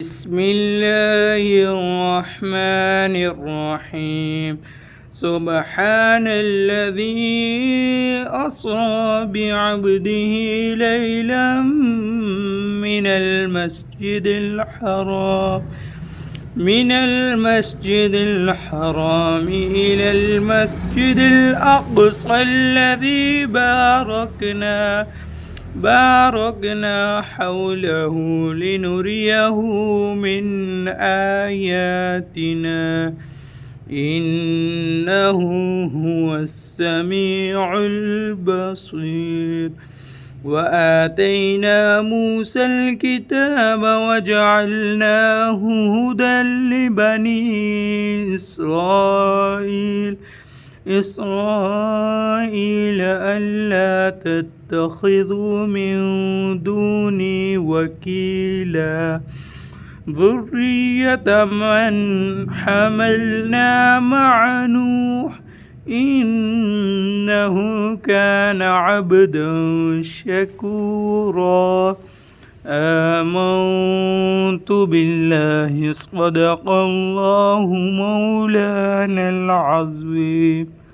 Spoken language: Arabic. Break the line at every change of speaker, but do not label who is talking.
بسم الله الرحمن الرحيم. سبحان الذي أسرى بعبده ليلا من المسجد الحرام إلى المسجد الأقصى الذي باركنا حوله لنريه من آياتنا إنه هو السميع البصير. وآتينا موسى الكتاب وجعلناه هدى لبني إسرائيل ألا تتخذوا من دوني وكيلا ذرية من حملنا مع نوح إنه كان عبدا شكورا. آمنت بالله صدق الله مولانا العظيم.